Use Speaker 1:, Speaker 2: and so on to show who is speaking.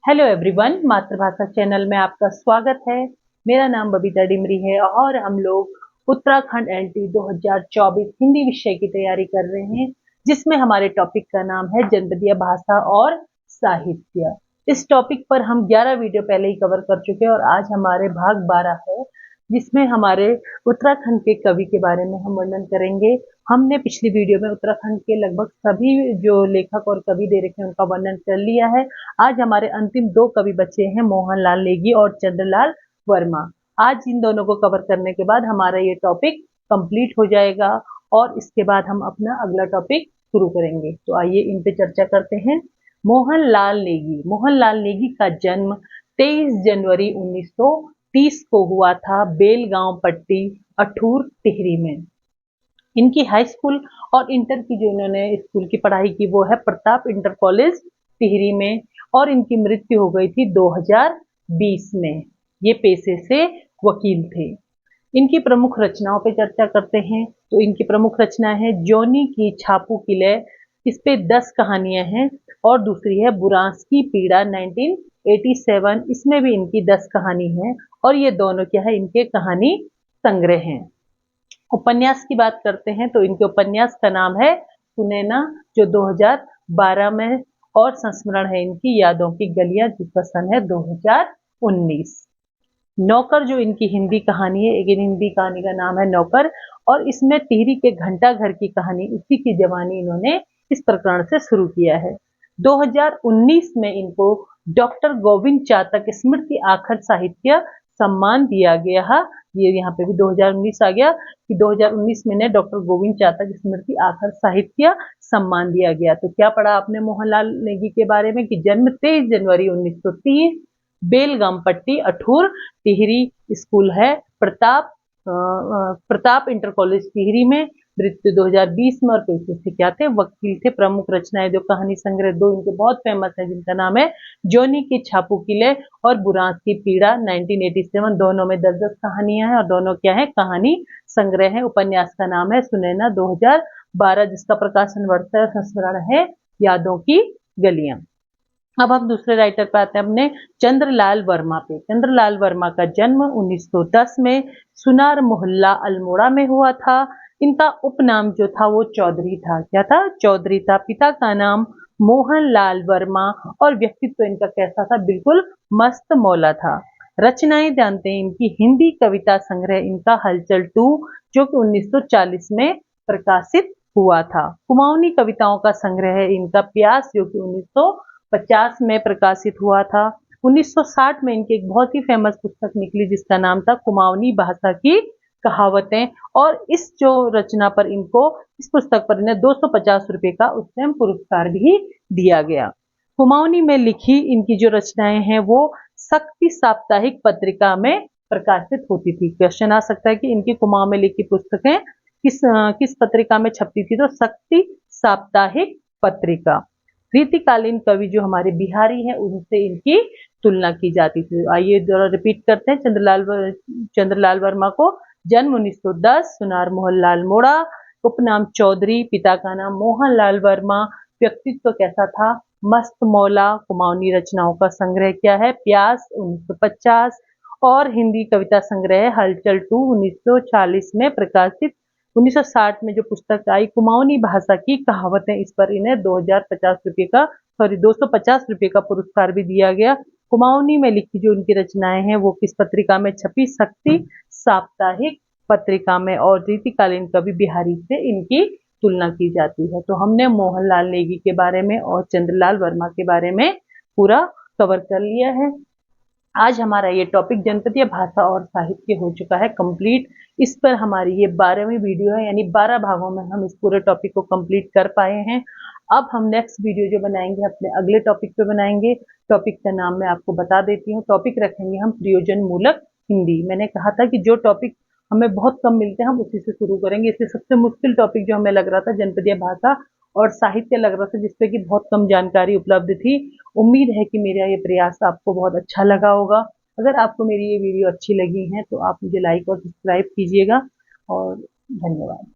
Speaker 1: Hello everyone, मातृभाषा channel में आपका स्वागत है। मेरा नाम बबीता डिमरी है और हम लोग उत्तराखंड एनटी 2024 हिंदी विषय की तैयारी कर रहे हैं, जिसमें हमारे टॉपिक का नाम है जनपदीय भाषा और साहित्य। इस टॉपिक पर हम 11 वीडियो पहले ही कवर कर चुके हैं और आज हमारे भाग 12 है, जिसमें हमारे उत्तराखंड के कवि के बारे में हम वर्णन करेंगे। हमने पिछली वीडियो में उत्तराखंड के लगभग सभी जो लेखक और कवि दे रखे हैं उनका वर्णन कर लिया है। आज हमारे अंतिम 2 कवि बचे हैं, मोहनलाल नेगी और चंद्रलाल वर्मा। आज इन दोनों को कवर करने के बाद हमारा ये टॉपिक कंप्लीट हो जाएगा और इसके बाद हम अपना अगला टॉपिक शुरू करेंगे। तो आइए इन पे चर्चा करते हैं। मोहनलाल नेगी। मोहनलाल नेगी का जन्म 23 जनवरी 1930 को हुआ था बेलगांव पट्टी अठूर टिहरी में। इनकी हाई स्कूल और इंटर की जो इन्होंने स्कूल की पढ़ाई की वो है प्रताप इंटर कॉलेज टिहरी में, और इनकी मृत्यु हो गई थी 2020 में। ये पेशे से वकील थे। इनकी प्रमुख रचनाओं पे चर्चा करते हैं। तो इनकी प्रमुख रचना है जोनी की छापू किले, इस पे 10 कहानियां हैं, और दूसरी है बुरांस की पीड़ा 1987, इसमें भी इनकी 10 कहानी है, और ये दोनों क्या है, इनके कहानी संग्रह हैं। उपन्यास की बात करते हैं तो इनके उपन्यास का नाम है सुनैना, जो 2012 में, और संस्मरण है इनकी यादों की गलियां, जिसका सन है 2019। नौकर जो इनकी हिंदी कहानी है, एक हिंदी कहानी का नाम है नौकर, और इसमें टिहरी के घंटा घर की कहानी, उसी की जवानी इन्होंने इस प्रकरण से शुरू किया है। 2019 में इनको डॉक्टर गोविंद चातक स्मृति आखर साहित्य सम्मान दिया गया। ये यहाँ पे भी 2019 आ गया कि 2019 में ने डॉक्टर गोविंद चातक स्मृति आखर साहित्य सम्मान दिया गया। तो क्या पढ़ा आपने मोहनलाल नेगी के बारे में कि जन्म 23 जनवरी 1930, बेलगाम पट्टी अठूर टिहरी, स्कूल है प्रताप इंटर कॉलेज टिहरी में, मृत्यु 2020 में, और पेशे से क्या थे, वकील थे। प्रमुख रचनाएं जो कहानी संग्रह 2 इनके बहुत फेमस है, जिनका नाम है जोनी के छापू किले और बुरांस की पीड़ा 1987। दोनों में 10-10 कहानियां हैं और दोनों क्या है, कहानी संग्रह है। उपन्यास का नाम है सुनैना 2012, जिसका प्रकाशन वर्ष है, संस्मरण है यादों की गलियां। अब हम दूसरे राइटर पे आते हैं, अपने चंद्रलाल वर्मा पे। चंद्रलाल वर्मा का जन्म 1910 में सुनार मोहल्ला अल्मोड़ा में हुआ था। इनका उपनाम जो था वो चौधरी था। क्या था? चौधरी था। पिता का नाम मोहनलाल वर्मा, और व्यक्तित्व इनका कैसा था? बिल्कुल मस्त मौला था। रचनाएं जानते हैं इनकी। हिंदी कविता संग्रह इनका हलचल 2, जो कि 1940 में प्रकाशित हुआ था। कुमाऊनी कविताओं का संग्रह है इनका प्यास, जो कि 1950 में प्रकाशित हुआ था। 1960 में इनकी एक बहुत ही फेमस पुस्तक निकली, जिसका नाम था कुमाऊनी भाषा की कहावतें, और इस जो रचना पर इनको, इस पुस्तक पर इन्हें 250 रुपए का उस टाइम पुरस्कार भी दिया गया। कुमाऊनी में लिखी इनकी जो रचनाएं हैं वो शक्ति साप्ताहिक पत्रिका में प्रकाशित होती थी। क्वेश्चन आ सकता है कि इनकी कुमाऊं में लिखी पुस्तकें किस पत्रिका में छपती थी? तो शक्ति साप्ताहिक पत्रिका। रीतिकालीन कवि जो हमारे बिहारी हैं, उनसे इनकी तुलना की जाती थी। आइए जरा रिपीट करते हैं चंद्रलाल वर्मा को। जन्म 1910, सुनार मोहल्ला अल्मोड़ा, उपनाम चौधरी, पिता का नाम मोहनलाल वर्मा, व्यक्तित्व कैसा था? मस्त मौला। कुमाऊनी रचनाओं का संग्रह क्या है? प्यास 1950, और हिंदी कविता संग्रह हलचल 2 1940 में प्रकाशित। 1960 में जो पुस्तक आई कुमाऊनी भाषा की कहावतें, इस पर इन्हें 250 रुपए का पुरस्कार भी दिया गया। कुमाऊनी में लिखी जो उनकी रचनाएं हैं वो किस पत्रिका में छपी? शक्ति साप्ताहिक पत्रिका में, और रीतिकालीन कवि बिहारी से इनकी तुलना की जाती है। तो हमने मोहनलाल नेगी के बारे में और चंद्रलाल वर्मा के बारे में पूरा कवर कर लिया है। आज हमारा ये टॉपिक जनपदीय भाषा और साहित्य हो चुका है कंप्लीट। इस पर हमारी ये 12वीं वीडियो है, यानी 12 भागों में हम इस पूरे टॉपिक को कंप्लीट कर पाए हैं। अब हम नेक्स्ट वीडियो जो बनाएंगे अपने अगले टॉपिक पे बनाएंगे। टॉपिक का नाम मैं आपको बता देती हूँ। टॉपिक रखेंगे हम प्रयोजन मूलक हिंदी। मैंने कहा था कि जो टॉपिक हमें बहुत कम मिलते हैं हम उसी से शुरू करेंगे। इसलिए सबसे मुश्किल टॉपिक जो हमें लग रहा था जनपदीय भाषा और साहित्य लग रहा था, जिसपे कि बहुत कम जानकारी उपलब्ध थी। उम्मीद है कि मेरा ये प्रयास आपको बहुत अच्छा लगा होगा। अगर आपको मेरी ये वीडियो अच्छी लगी है तो आप मुझे लाइक और सब्सक्राइब कीजिएगा, और धन्यवाद।